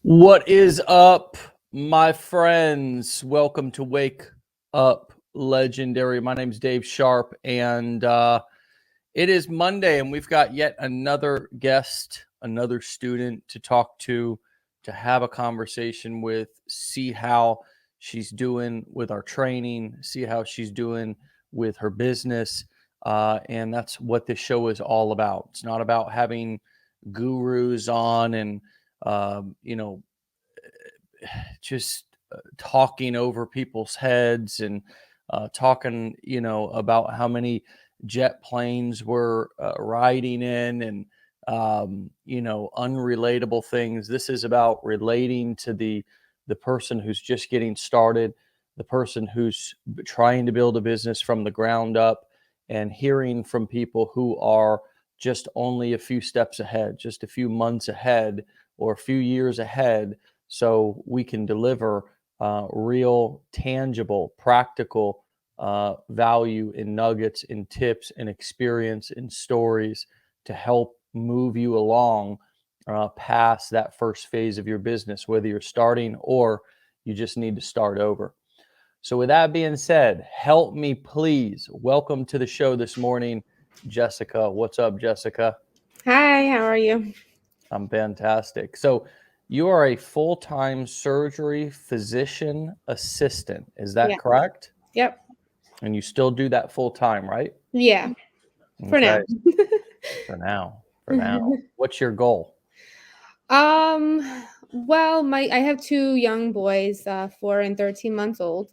What is up, my friends? Welcome to Wake Up Legendary. My name's Dave Sharpe, and it is Monday, and we've got yet another guest, another student to talk to have a conversation with, see how she's doing with our training, see how she's doing with her business. And that's what this show is all about. It's not about having gurus on and you know, just talking over people's heads and talking, about how many jet planes we're riding in and, unrelatable things. This is about relating to the person who's just getting started, the person who's trying to build a business from the ground up, and hearing from people who are just only a few steps ahead, just a few months ahead, or a few years ahead, so we can deliver real, tangible, practical value in nuggets, in tips, in experience, in stories to help move you along past that first phase of your business, whether you're starting or you just need to start over. So with that being said, help me please welcome to the show this morning, Jessica. What's up, Jessica? Hi, how are you? I'm fantastic. So you are a full-time surgery physician assistant. Is that Yeah. correct? Yep. And you still do that full-time, right? Yeah. For Okay. now. For now. For now. What's your goal? Well, I have two young boys, 4 and 13 months old.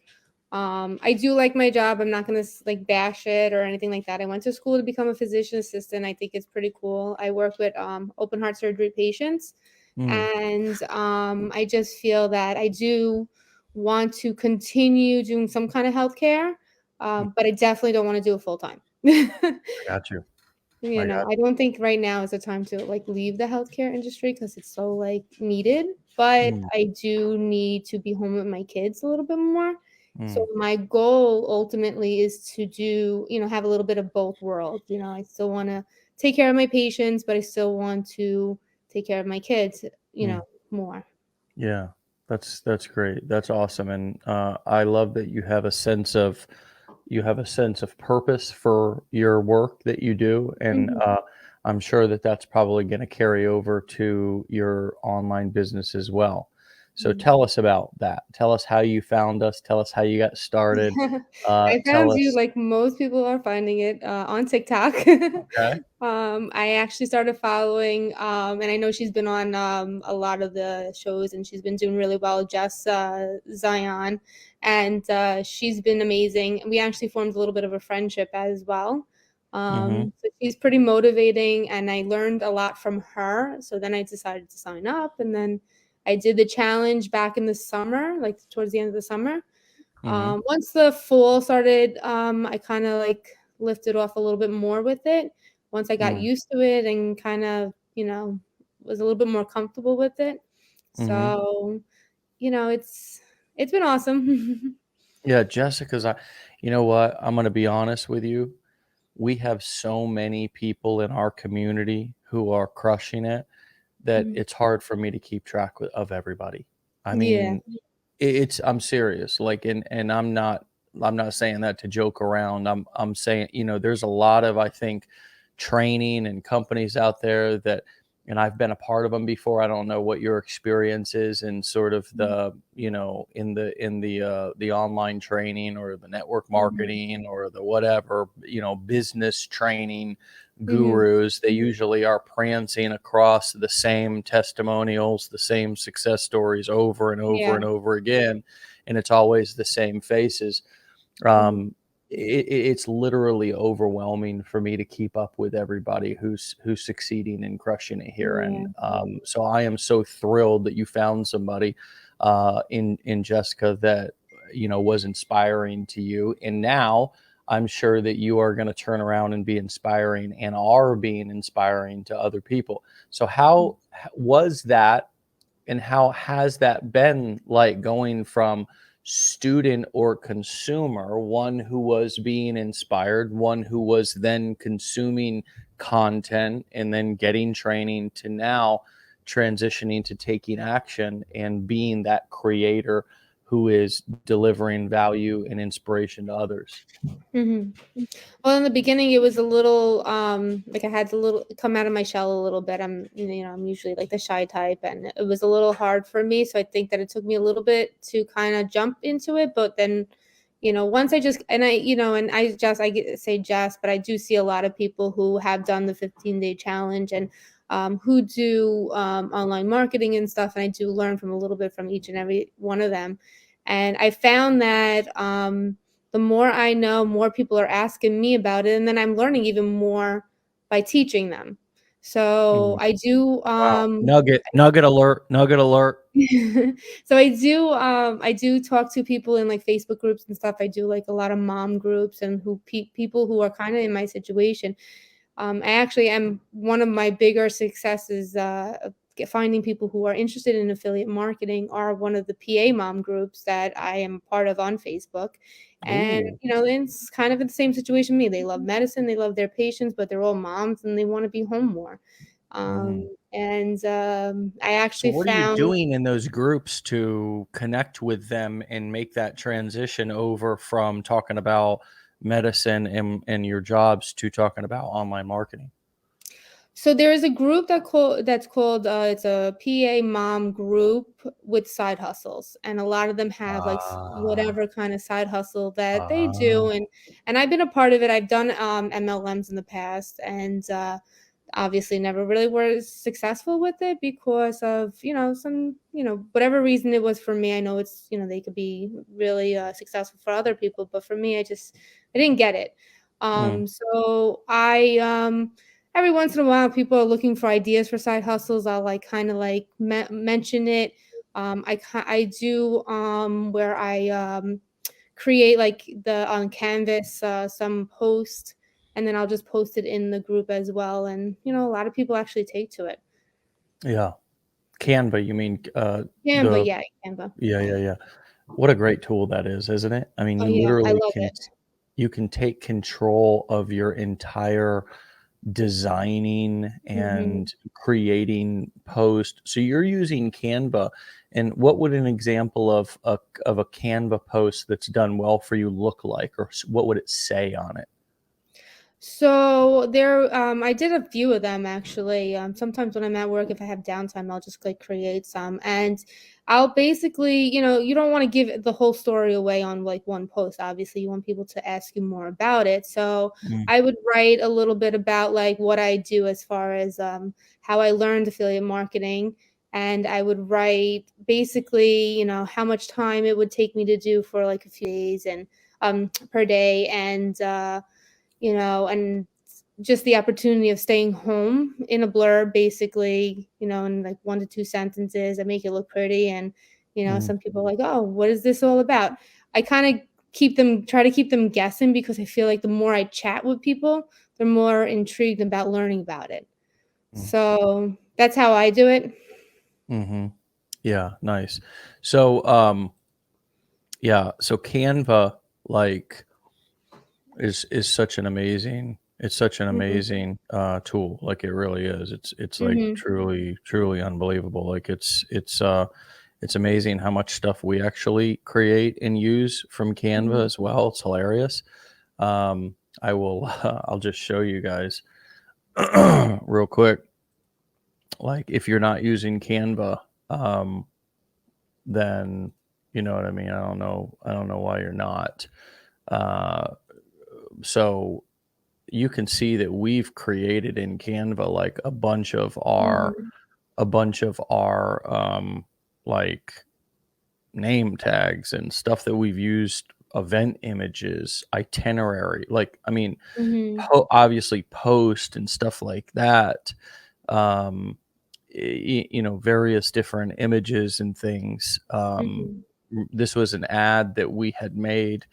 I do like my job. I'm not gonna like bash it or anything like that. I went to school to become a physician assistant. I think it's pretty cool. I work with open heart surgery patients, Mm, and I just feel that I do want to continue doing some kind of healthcare, but I definitely don't want to do it full time. I got you. You I know, got I don't think right now is the time to like leave the healthcare industry because it's so like needed. But you. I do need to be home with my kids a little bit more. So Mm. my goal ultimately is to do, have a little bit of both worlds. I still want to take care of my patients, but I still want to take care of my kids, Mm. more. Yeah, that's great. That's awesome. And I love that you have a sense of purpose for your work that you do. And Mhm. I'm sure that that's probably going to carry over to your online business as well. So tell us about that. Tell us how you found us. Tell us how you got started. I Tell found you us. like most people are finding it on TikTok. Okay. I actually started following, and I know she's been on a lot of the shows, and she's been doing really well. Jess Zion, and she's been amazing. We actually formed a little bit of a friendship as well. Mm-hmm. So she's pretty motivating, and I learned a lot from her. So then I decided to sign up, and then I did the challenge back in the summer, like towards the end of the summer. Mm-hmm. Once the fall started, I kind of like lifted off a little bit more with it. Once I got Mm. used to it and kind of, was a little bit more comfortable with it. Mm-hmm. So, it's been awesome. Yeah, Jessica's. You know what? I'm going to be honest with you. We have so many people in our community who are crushing it that Mhm. it's hard for me to keep track of everybody. I Yeah. mean, I'm serious. Like, and I'm not saying that to joke around. I'm saying, there's a lot of, I think, training and companies out there that, and I've been a part of them before. I don't know what your experience is in sort of the, in the online training or the network Mhm. marketing or the whatever, business training Mhm. gurus. They usually are prancing across the same testimonials, the same success stories over and over Yeah. and over again, and it's always the same faces. Mhm. It's literally overwhelming for me to keep up with everybody who's succeeding and crushing it here. And Yeah. so I am so thrilled that you found somebody in Jessica that was inspiring to you. And now I'm sure that you are going to turn around and be inspiring and are being inspiring to other people. So how was that, and how has that been, like going from student or consumer, one who was being inspired, one who was then consuming content and then getting training, to now transitioning to taking action and being that creator who is delivering value and inspiration to others. hmm Well, in the beginning, it was a little like I had to little come out of my shell a little bit. I'm usually like the shy type, and it was a little hard for me. So I think that it took me a little bit to kind of jump into it. But then, once I just and I, and say just, but I do see a lot of people who have done the 15-day challenge and who do online marketing and stuff, and I do learn from a little bit from each and every one of them. And I found that the more I know, more people are asking me about it, and then I'm learning even more by teaching them. So Mm. I do Wow. Nugget alert. Nugget alert. so I do talk to people in like Facebook groups and stuff. I do like a lot of mom groups and who people who are kind of in my situation. I actually am one of my bigger successes of finding people who are interested in affiliate marketing are one of the PA mom groups that I am part of on Facebook. And, Ooh. it's kind of in the same situation me. They love medicine, they love their patients, but they're all moms and they want to be home more. Mm. And I So actually what are you found doing in those groups to connect with them and make that transition over from talking about medicine and your jobs to talking about online marketing? so there is a group that's called it's a PA mom group with side hustles, and a lot of them have like Ah, whatever kind of side hustle that they ah, do, and I've been a part of it. I've done MLMs in the past, and obviously never really was successful with it because of some whatever reason it was for me. I know it's they could be really successful for other people, but for me I didn't get it. mm, So I every once in a while people are looking for ideas for side hustles. I'll like kind of like mention it. I do where I create like the on Canvas some post, and then I'll just post it in the group as well. And a lot of people actually take to it. yeah. Canva, you mean Canva, the yeah, Canva. yeah, yeah, yeah. What a great tool that is, isn't it? I mean, Oh you yeah, I literally love can it. you can take control of your entire designing hmm and creating post. So you're using Canva, and what would an example of a Canva post that's done well for you look like, or what would it say on it? So there, I did a few of them actually. Sometimes when I'm at work, if I have downtime, I'll just like create some, and I'll basically, you don't want to give the whole story away on like one post. Obviously, you want people to ask you more about it. So Mm, I would write a little bit about like what I do as far as how I learned affiliate marketing, and I would write basically, how much time it would take me to do for like a few days and per day, and and just the opportunity of staying home in a blurb, basically, in like 1 to 2 sentences. I make it look pretty, and mm, some people are like, "Oh, what is this all about?" I kind of try to keep them guessing because I feel like the more I chat with people, they're more intrigued about learning about it. mm, So that's how I do it. mm-hmm. Yeah, nice. So yeah, so Canva, like, is such an amazing it's such an hmm amazing tool. Like, it really is. It's like hmm truly unbelievable. Like, it's amazing how much stuff we actually create and use from Canva hmm as well. It's hilarious. I will I'll just show you guys real quick. Like, if you're not using Canva, um, then you know what I mean. I don't know why you're not. Uh, so you can see that we've created in Canva like hmm a bunch of our like name tags and stuff that we've used, event images, itinerary, like, I mean, hmm obviously post and stuff like that. Um, various different images and things. hmm This was an ad that we had made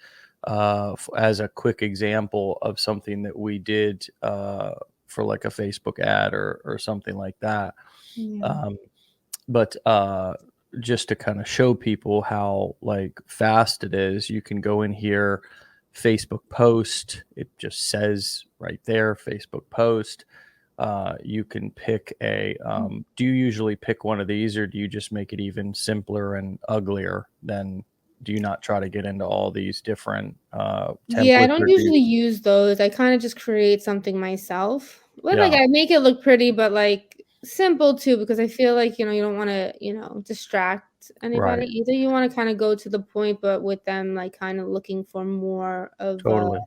as a quick example of something that we did for like a Facebook ad or something like that. Yeah. Um, but just to kind of show people how like fast it is, you can go in here, Facebook post. It just says right there, Facebook post. you can pick a, do you usually pick one of these, or do you just make it even simpler and uglier? Then do you not try to get into all these different Yeah, I templates, don't or do you? usually use those. I kind of just create something myself. But like Yeah, I make it look pretty, but like simple too, because I feel like, you don't want to, distract anybody right. either. You want to kind of go to the point, but with them like kind of looking for more of Totally.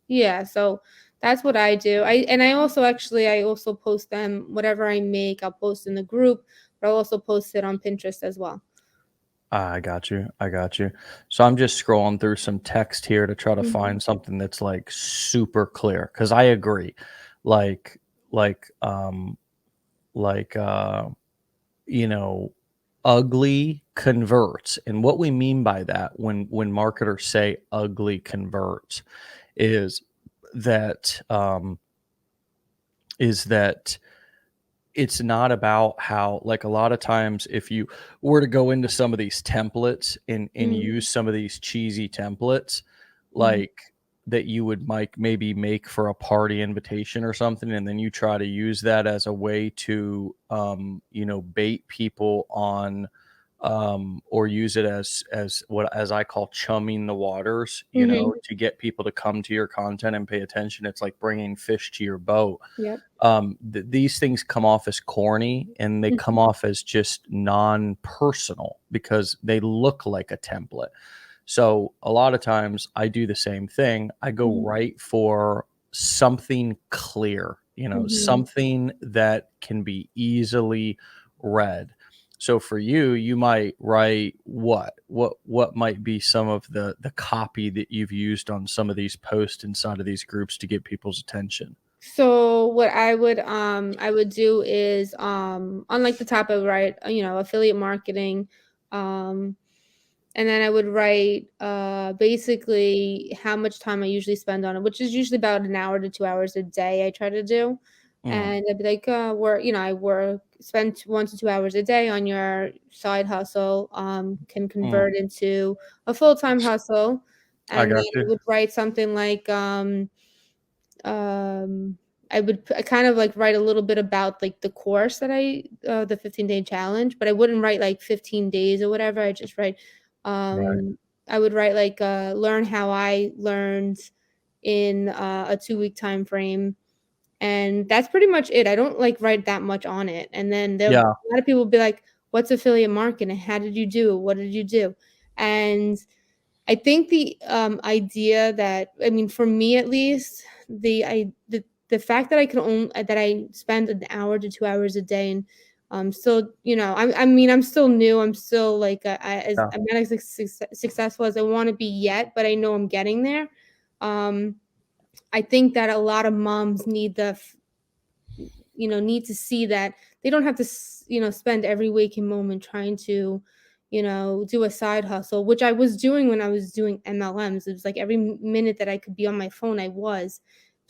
yeah, so that's what I do. I also post them whatever I make, I'll post in the group, but I'll also post it on Pinterest as well. I got you. I got you. So I'm just scrolling through some text here to try to Mhm. find something that's like super clear, because I agree. Like, like, um, like, you know, ugly converts. And what we mean by that, when marketers say ugly converts, is that is that it's not about how, like, a lot of times if you were to go into some of these templates and Mhm. use some of these cheesy templates, Mhm. like, that you would maybe make for a party invitation or something, and then you try to use that as a way to bait people on, or use it as what, as I call, chumming the waters, Mhm. to get people to come to your content and pay attention. It's like bringing fish to your boat. Yep. These things come off as corny, and they come Mhm. off as just non-personal because they look like a template. So a lot of times I do the same thing. I go Mhm. right for something clear, Mhm. something that can be easily read. So for you, you might write what might be some of the copy that you've used on some of these posts inside of these groups to get people's attention. So what I would do is on like the top I would write affiliate marketing, um and then I would write basically how much time I usually spend on it, which is usually about an hour to 2 hours a day I try to do. Mm, And I'd be like, I work, spend 1 to 2 hours a day on your side hustle, can mm, convert into a full-time hustle. I And then got I you. would write something like, um, I kind of like write a little bit about like the course that the 15-day challenge, but I wouldn't write like 15 days or whatever. I just write, Right. I would write like, learn how I learned in a 2 week time frame. And that's pretty much it. I don't like write that much on it. And then a Yeah. lot of people will be like, what's affiliate marketing? How did you do it? What did you do? And I think the, idea that I mean, for me at least, the fact that I spend an hour to 2 hours a day and, still, I mean, I'm still new, I'm still, like, Yeah. I'm not as successful as I wanna be yet, but I know I'm getting there. Um, I think that a lot of moms need to see that they don't have to spend every waking moment trying to do a side hustle, which I was doing when I was doing MLMs. It was like every minute that I could be on my phone I was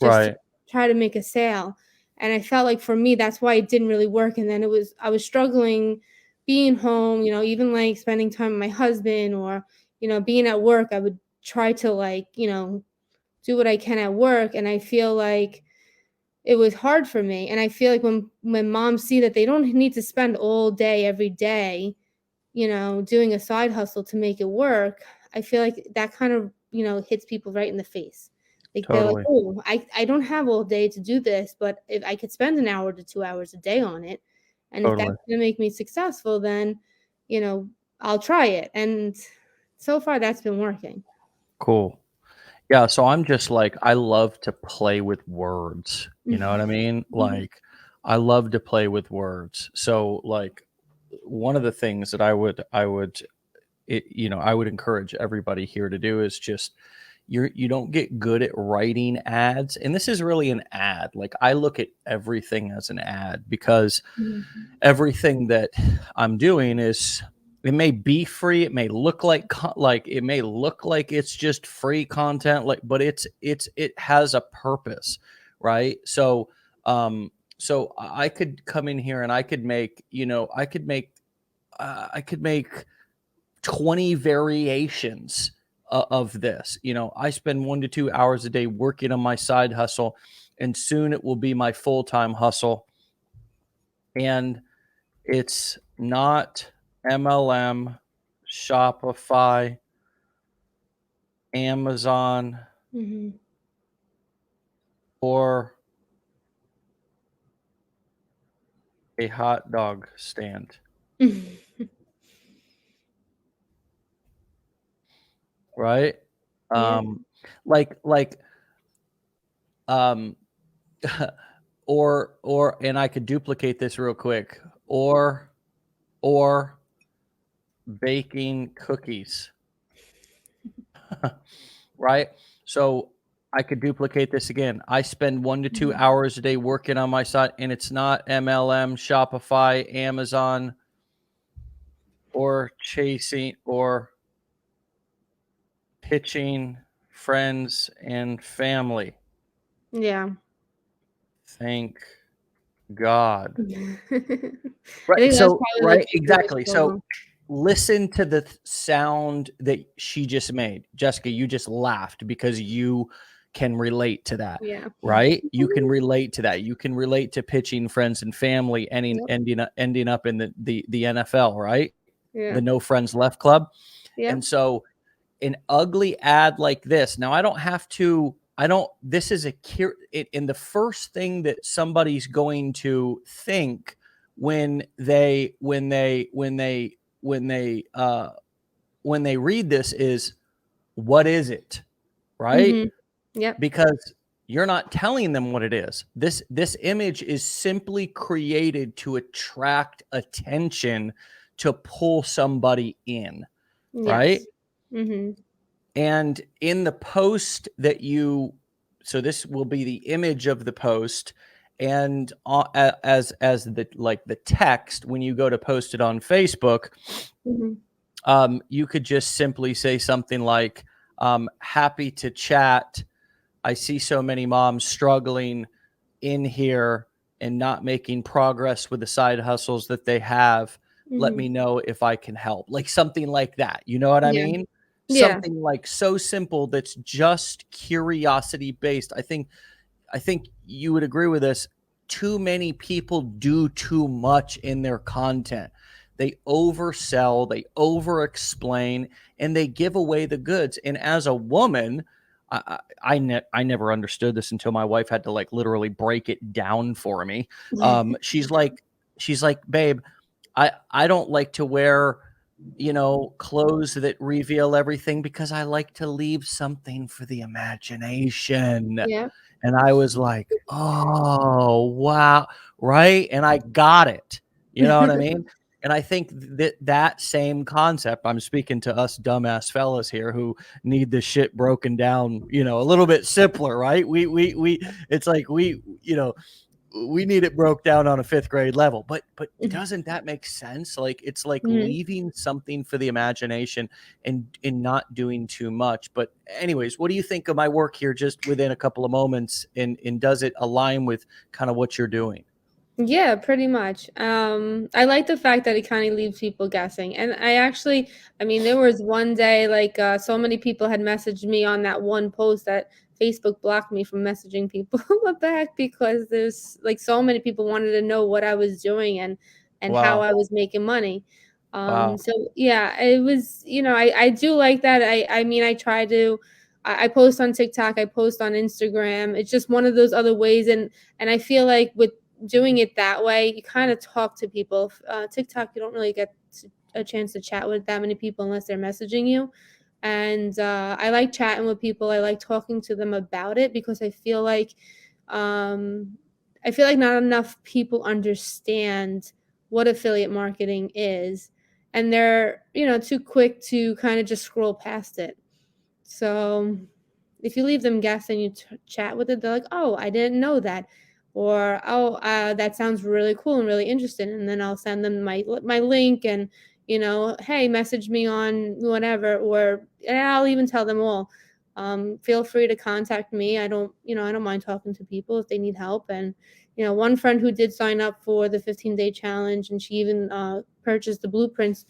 just to Right. try to make a sale. And I felt like for me that's why it didn't really work. And then I was struggling being home, even like spending time with my husband, or being at work. I would try to like do what I can at work, and I feel like it was hard for me. And I feel like when moms see that they don't need to spend all day every day, doing a side hustle to make it work, I feel like that kind of, hits people right in the face. Like they're like, Totally. "Oh, I don't have all day to do this, but if I could spend an hour to 2 hours a day on it, and if that's Totally. gonna make me successful, then, you know, I'll try it." And so far that's been working. Cool. Yeah, so I'm just like, I love to play with words, you know what I mean? Mhm. Like, I love to play with words. So, like, one of the things that I would encourage everybody here to do is just, you don't get good at writing ads, and this is really an ad. Like, I look at everything as an ad, because Mhm. everything that I'm doing is, it may be free, it may look like it may look like it's just free content, like, but it has a purpose, right? So I could come in here and I could make, I could make 20 variations of this. I spend 1 to 2 hours a day working on my side hustle, and soon it will be my full-time hustle. And it's not MLM, Shopify, Amazon, Mhm. or a hot dog stand, right? Yeah. Like um or and I could duplicate this real quick, or baking cookies. Right? So I could duplicate this again. I spend 1 to 2 Mhm. hours a day working on my site, and it's not MLM, Shopify, Amazon, or chasing or pitching friends and family. Yeah. Thank God. I Right. think that's So, probably like right, the biggest exactly. So struggle. listen to the sound that she just made. Jessica, you just laughed because you can relate to that, Yeah. right? You can relate to that. You can relate to pitching friends and family, Yep. ending up in the NFL, right? Yeah. The No Friends Left Club. And Yep. so an ugly ad like this. Now this is in the first thing that somebody's going to think when they read this is, what is it? Right? Mhm. Yep. Because you're not telling them what it is. This image is simply created to attract attention, to pull somebody in, right? Yes. Mhm. And in the post so this will be the image of the post, and as the text when you go to post it on Facebook, Mhm. you could just simply say something like, "Happy to chat. I see so many moms struggling in here and not making progress with the side hustles that they have. Let Mhm. me know if I can help." Like something like that. You know what I Yeah. mean? Yeah. Something like so simple that's just curiosity based. I think you would agree with this. Too many people do too much in their content. They oversell, they over explain, and they give away the goods. And as a woman, I never understood this until my wife had to like literally break it down for me. She's like, babe, I don't like to wear, clothes that reveal everything because I like to leave something for the imagination. Yeah. And I was like, "Oh, wow." Right? And I got it. You know what I mean? And I think that same concept, I'm speaking to us dumbass fellas here who need the shit broken down, a little bit simpler, right? It's like we need it broke down on a fifth grade level, but doesn't that make sense? Like it's like Mhm. leaving something for the imagination and not doing too much. But anyways, what do you think of my work here just within a couple of moments, and does it align with kind of what you're doing? Yeah, pretty much. I like the fact that it kind of leaves people guessing. And I mean, there was one day like so many people had messaged me on that one post that Facebook blocked me from messaging people back because there's like so many people wanted to know what I was doing and how Wow. I was making money. Wow. So yeah, it was, I do like that. I mean, I try to I post on TikTok, I post on Instagram. It's just one of those other ways and I feel like with doing it that way, you kind of talk to people. TikTok, you don't really get a chance to chat with that many people unless they're messaging you. And I like chatting with people. I like talking to them about it because um, I feel like not enough people understand what affiliate marketing is, and they're too quick to kind of just scroll past it. So if you leave them guessing, you chat with it, they're like, "Oh, I didn't know that," or "Oh, that sounds really cool and really interesting." And then I'll send them my link and hey, message me on whatever, or I'll even tell them all. Feel free to contact me. I don't mind talking to people if they need help. And one friend who did sign up for the 15-day challenge, and she even purchased the blueprints,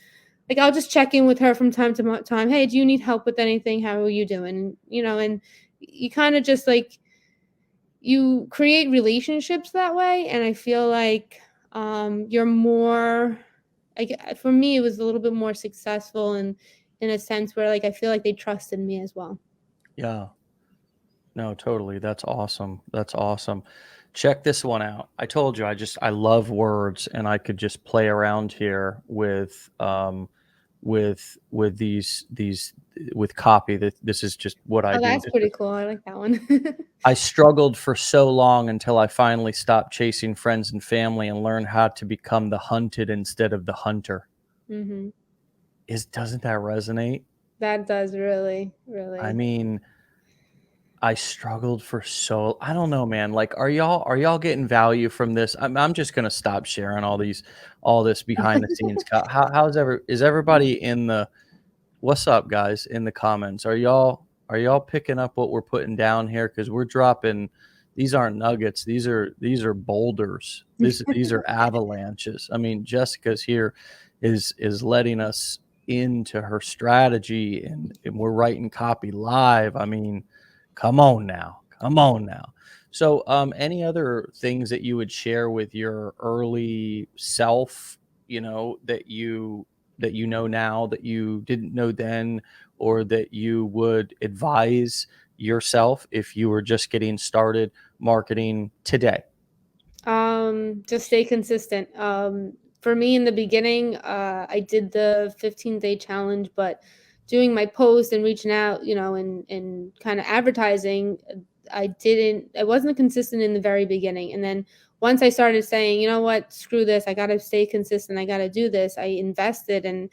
like I'll just check in with her from time to time. Hey, do you need help with anything? How are you doing? And you kind of just like you create relationships that way, and I feel like you're more like, for me it was a little bit more successful in a sense where like I feel like they trusted me as well. Yeah. No, totally. That's awesome. That's awesome. Check this one out. I told you I love words, and I could just play around here with these with copy. That this is just what I Oh, do. that's pretty cool. I like that one. I struggled for so long until I finally stopped chasing friends and family and learned how to become the hunted instead of the hunter. Hmm. Is Doesn't that resonate? That does really, I really. mean, I struggled for so I don't know, man. Like, are y'all getting value from this? I'm just gonna stop sharing all this behind the scenes. Is everybody in the what's up, guys, in the comments? Are y'all picking up what we're putting down here? Because we're dropping. These aren't nuggets. These are boulders. These are avalanches. I mean, Jessica's here is letting us into her strategy, and we're writing copy live. I mean, come on now, come on now. So, any other things that you would share with your early self? That you know now that you didn't know then, or that you would advise yourself if you were just getting started marketing today? Just stay consistent. For me in the beginning, I did the 15-day challenge, but doing my post and reaching out, and kind of advertising, I wasn't consistent in the very beginning. And then once I started saying, you know what, screw this, I got to stay consistent, I got to do this, I invested in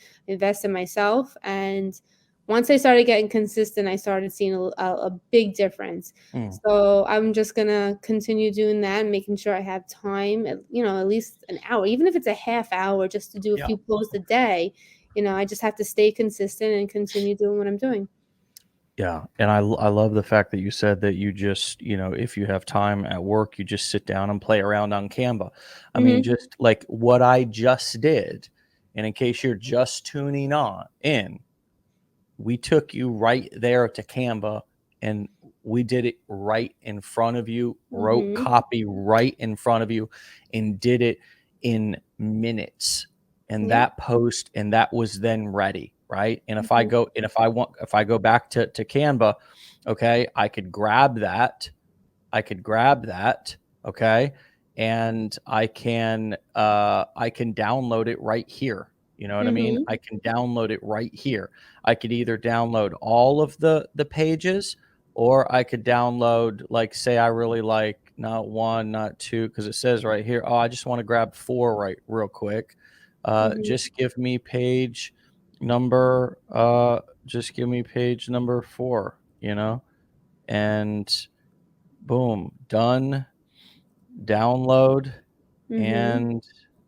myself. And once I started getting consistent, I started seeing a big difference. Mm, So I'm just gonna continue doing that and making sure I have time, at least an hour, even if it's a half hour, just to do a yeah. few posts a day. I just have to stay consistent and continue doing what I'm doing. Yeah, and I love the fact that you said that you just, if you have time at work, you just sit down and play around on Canva. I mean, Hmm. just like what I just did, and in case you're just tuning on in, we took you right there to Canva, and we did it right in front of you, wrote Hmm. copy right in front of you, and did it in minutes. And Yep. that was then ready, right? And Hmm. if I go back to Canva, okay, I could grab that, okay, and I can download it right here. You know what I mean? Hmm. I can download it right here. I could either download all of the pages, or I could download, like, say I really like not one, not two, because it says right here, oh, I just want to grab four right real quick. Hmm. Just give me just give me page number 4, and boom, done, download, Hmm. and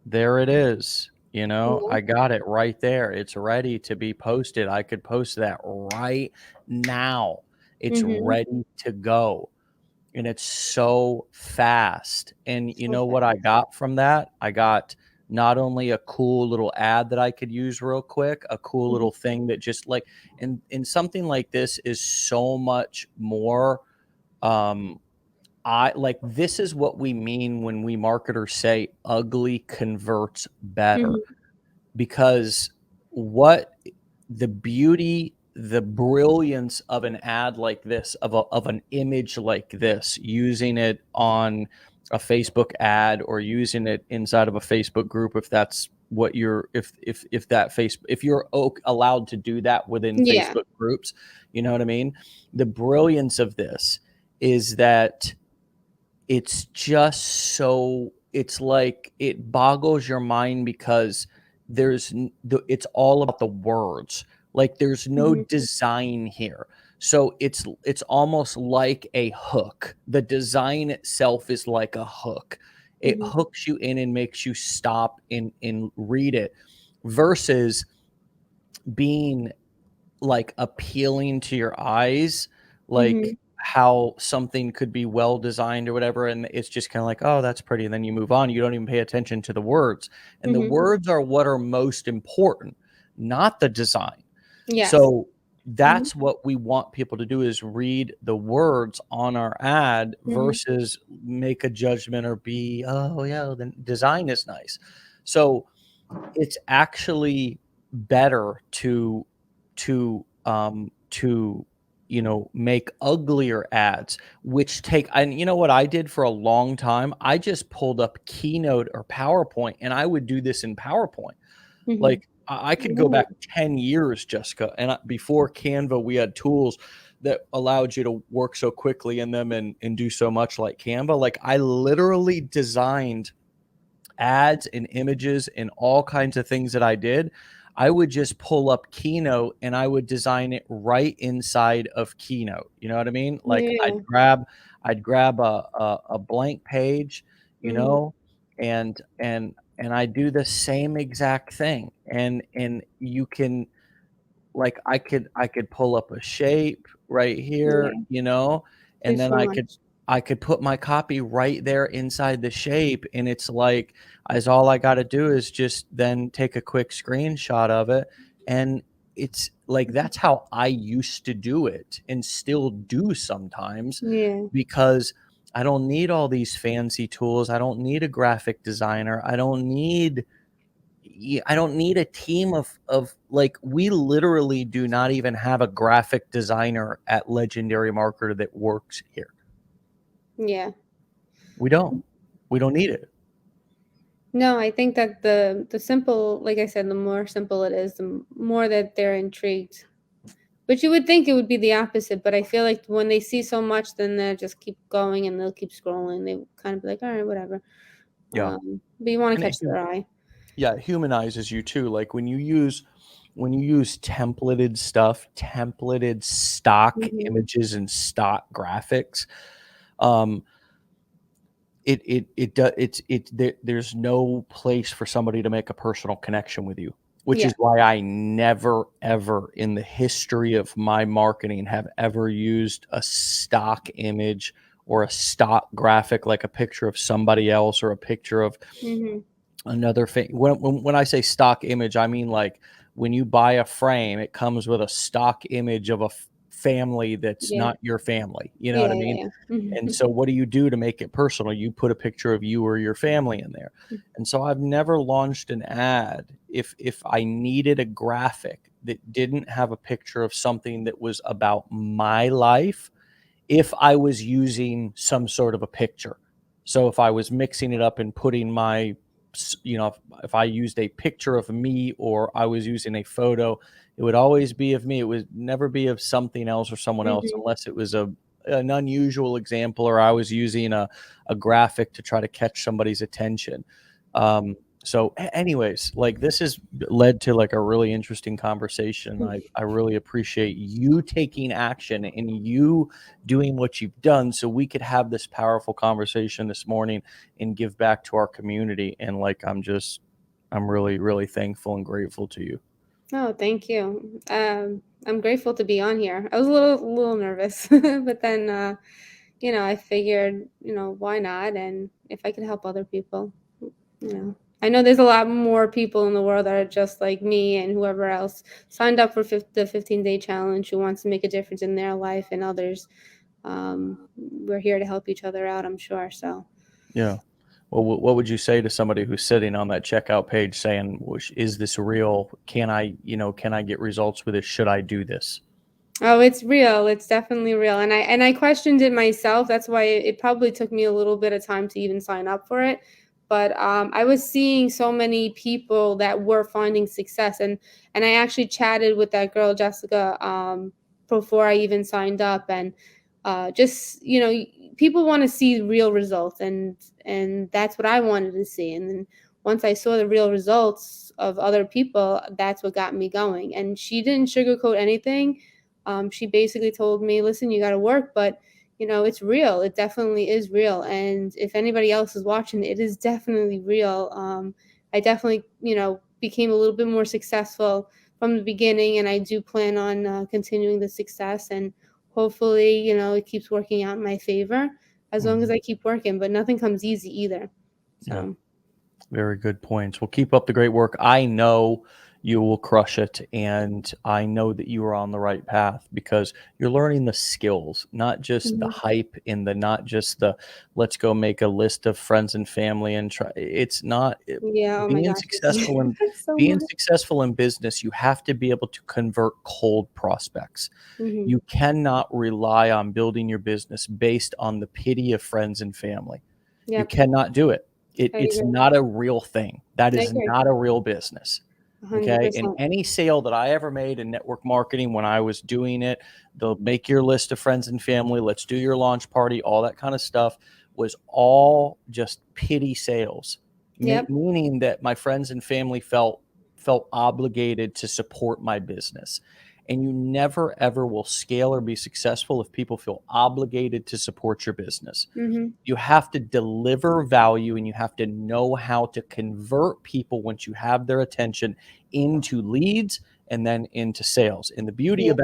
there it is. Yeah. I got it right there. It's ready to be posted. I could post that right now. It's Hmm. ready to go. And it's so fast. And you So know what I fast. got from that? I got not only a cool little ad that I could use real quick, a cool Hmm. little thing that just like, and something like this is so much more. Um, I like This is what we mean when we marketers say ugly converts better, Hmm. because what the brilliance of an ad like this, of an image like this, using it on a Facebook ad, or using it inside of a Facebook group, if that's what you're if that face if you're allowed to do that within Yeah. Facebook groups, you know what I mean? The brilliance of this is that it's just so it's like it boggles your mind, because it's all about the words. Like, there's no Hmm. design here. So it's almost like a hook. The design itself is like a hook. It Hmm. hooks you in and makes you stop and read it, versus being like appealing to your eyes, Hmm. like how something could be well designed or whatever, and it's just kind of like, oh, that's pretty, and then you move on. You don't even pay attention to the words, and the Hmm. words are what are most important, not the design. Yes. So Mhm. That's what we want people to do, is read the words on our ad Mhm. versus make a judgment or be, oh yeah, the design is nice. So it's actually better to make uglier ads, which take, and you know what I did for a long time, I just pulled up Keynote or PowerPoint, and I would do this in PowerPoint. Mhm. Like, I could go Yeah. back 10 years, Jessica, and before Canva, we had tools that allowed you to work so quickly in them and do so much like Canva. Like, I literally designed ads and images and all kinds of things that I did. I would just pull up Keynote and I would design it right inside of Keynote. You know what I mean? Like, Yeah. I'd grab a blank page, you Mhm. know, and I do the same exact thing. And you can, like, I could pull up a shape right here, Yeah. and There's then so I could much. I could put my copy right there inside the shape, and it's like, as all I got to do is just then take a quick screenshot of it, and it's like, that's how I used to do it and still do sometimes, Yeah. because I don't need all these fancy tools. I don't need a graphic designer. I don't need a team of, like, we literally do not even have a graphic designer at Legendary Marketer that works here. Yeah. We don't. We don't need it. No, I think that the simple, like I said, the more simple it is, the more that they're intrigued. But you would think it would be the opposite, but I feel like when they see so much, then they'll just keep going and they'll keep scrolling. They kind of be like, all right, whatever. Yeah. But you want to And catch their eye. it humanizes you too. Like, when you use templated stuff, templated stock Mhm. images and stock graphics, um, there's no place for somebody to make a personal connection with you, which Yeah. is why I never ever in the history of my marketing have ever used a stock image or a stock graphic, like a picture of somebody else or a picture of Mhm. another thing. When I say stock image, I mean, like, when you buy a frame, it comes with a stock image of a family that's Yeah. not your family. You know what Yeah. I Yeah. mean? Yeah. And Mhm. so what do you do to make it personal? You put a picture of you or your family in there. And so I've never launched an ad if I needed a graphic that didn't have a picture of something that was about my life, if I was using some sort of a picture. So if I was mixing it up and putting if I used a picture of me or I was using a photo, it would always be of me. It would never be of something else or someone else, Mhm. unless it was an unusual example, or I was using a graphic to try to catch somebody's attention. So anyways, like, this has led to, like, a really interesting conversation. I really appreciate you taking action and you doing what you've done so we could have this powerful conversation this morning and give back to our community. And, like, I'm really, really thankful and grateful to you. Oh, thank you. I'm grateful to be on here. I was a little nervous, but then I figured, why not? And if I could help other people, I know there's a lot more people in the world that are just like me and whoever else signed up for the 15-day challenge who wants to make a difference in their life and others. We're here to help each other out, I'm sure. So. Yeah. Well, what would you say to somebody who's sitting on that checkout page saying, is this real? Can I get results with this? Should I do this? Oh, it's real. It's definitely real. And I questioned it myself. That's why it probably took me a little bit of time to even sign up for it. But I was seeing so many people that were finding success, and I actually chatted with that girl Jessica before I even signed up, and just people want to see real results, and that's what I wanted to see. And then once I saw the real results of other people, that's what got me going. And she didn't sugarcoat anything. She basically told me, listen, you got to work, but it's real. It definitely is real. And if anybody else is watching, it is definitely real. I definitely, became a little bit more successful from the beginning, and I do plan on continuing the success. And hopefully, it keeps working out in my favor as long as Mhm. I keep working, but nothing comes easy either. Yeah. So, Very good points. Well, keep up the great work. I know You will crush it. And I know that you are on the right path because you're learning the skills, not just the Mhm. hype and not just the let's go make a list of friends and family and try. It's not Yeah, oh my being gosh, it's successful in that's so much. business. You have to be able to convert cold prospects. Mhm. You cannot rely on building your business based on the pity of friends and family. You Yep, cannot do it. I It's agree. not a real thing. That I is agree. not a real business. Okay. And 100%. any sale that I ever made in network marketing when I was doing it, they'll make your list of friends and family. Let's do your launch party, all that kind of stuff was all just pity sales, Yep. meaning that my friends and family felt obligated to support my business. And you never ever will scale or be successful if people feel obligated to support your business. Mhm. You have to deliver value and you have to know how to convert people once you have their attention into leads and then into sales. And the beauty Yep.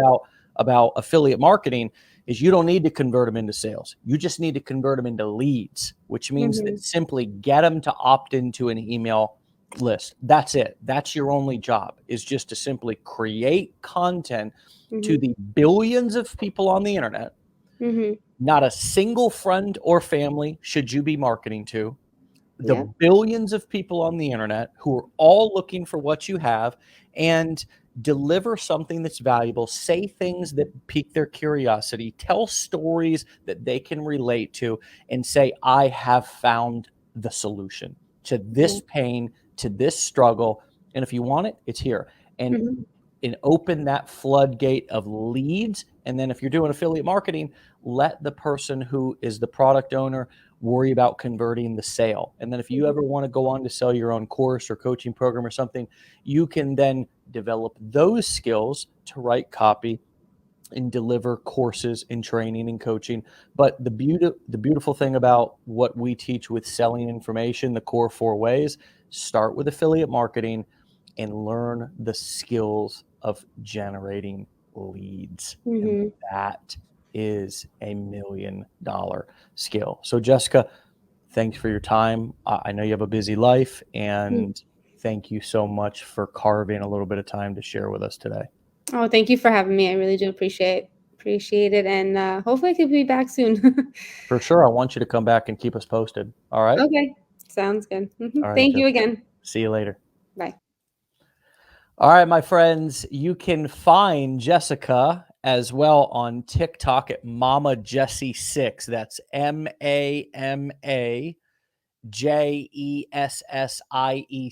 about affiliate marketing is you don't need to convert them into sales. You just need to convert them into leads, which means that Mhm. simply get them to opt into an email list. That's it. That's your only job, is just to simply create content to Mhm. the billions of people on the internet. Mhm. Not a single friend or family should you be marketing to. The Yep. billions of people on the internet who are all looking for what you have, and deliver something that's valuable, say things that pique their curiosity, tell stories that they can relate to, and say, I have found the solution to this Yep. pain, to this struggle. And if you want it, it's here. And Mhm. open that floodgate of leads. And then if you're doing affiliate marketing, let the person who is the product owner worry about converting the sale. And then if you Mhm. ever want to go on to sell your own course or coaching program or something, you can then develop those skills to write copy and deliver courses and training and coaching. But the beautiful thing about what we teach with selling information, the core 4 ways, start with affiliate marketing and learn the skills of generating leads. And Mhm. that is $1 million skill. So Jessica, thanks for your time. I know you have a busy life, Mm. and thank you so much for carving a little bit of time to share with us today. Oh, thank you for having me. I really do appreciate it, and hopefully I could be back soon. For sure. I want you to come back and keep us posted. All right. Okay, sounds good. All right, Thank you Jessica. again. See you later. Bye. All right, my friends, you can find Jessica as well on TikTok at Mama Jessie 6. That's MAMAJESSIE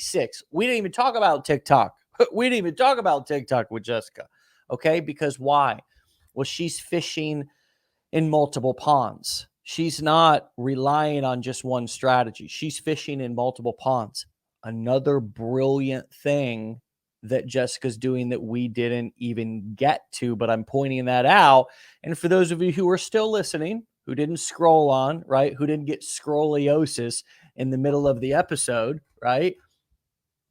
6. We didn't even talk about TikTok. We didn't even talk about TikTok with Jessica. Okay, because why? Well, she's fishing in multiple ponds. She's not relying on just one strategy. She's fishing in multiple ponds. Another brilliant thing that Jessica's doing that we didn't even get to, but I'm pointing that out. And for those of you who are still listening, who didn't scroll on, right? Who didn't get scoliosis in the middle of the episode, right?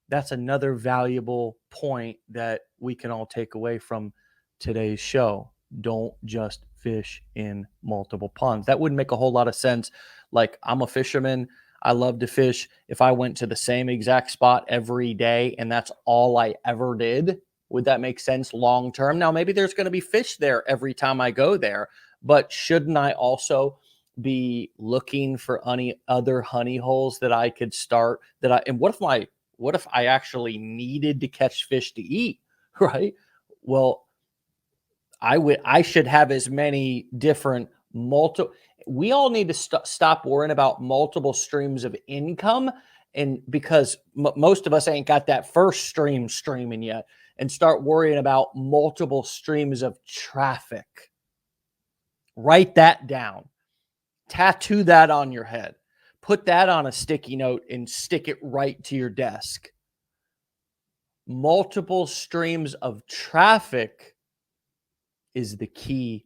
That's another valuable point that we can all take away from today's show. Don't just fish in multiple ponds. That wouldn't make a whole lot of sense. Like, I'm a fisherman. I love to fish. If I went to the same exact spot every day and that's all I ever did, would that make sense long term? Now, maybe there's going to be fish there every time I go there, but shouldn't I also be looking for any other honey holes that I could start? And what if I actually needed to catch fish to eat, right? Well, I should have as many different multiple. We all need to stop worrying about multiple streams of income, and because most of us ain't got that first stream streaming yet, and start worrying about multiple streams of traffic. Write that down. Tattoo that on your head. Put that on a sticky note and stick it right to your desk. Multiple streams of traffic is the key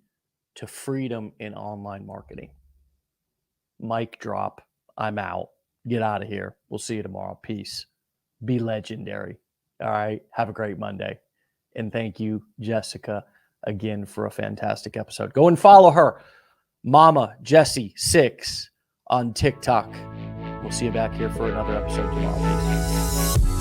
to freedom in online marketing. Mic drop. I'm out. Get out of here. We'll see you tomorrow. Peace. Be legendary. All right. Have a great Monday. And thank you, Jessica, again for a fantastic episode. Go and follow her, Mama Jessie 6 on TikTok. We'll see you back here for another episode tomorrow. Peace.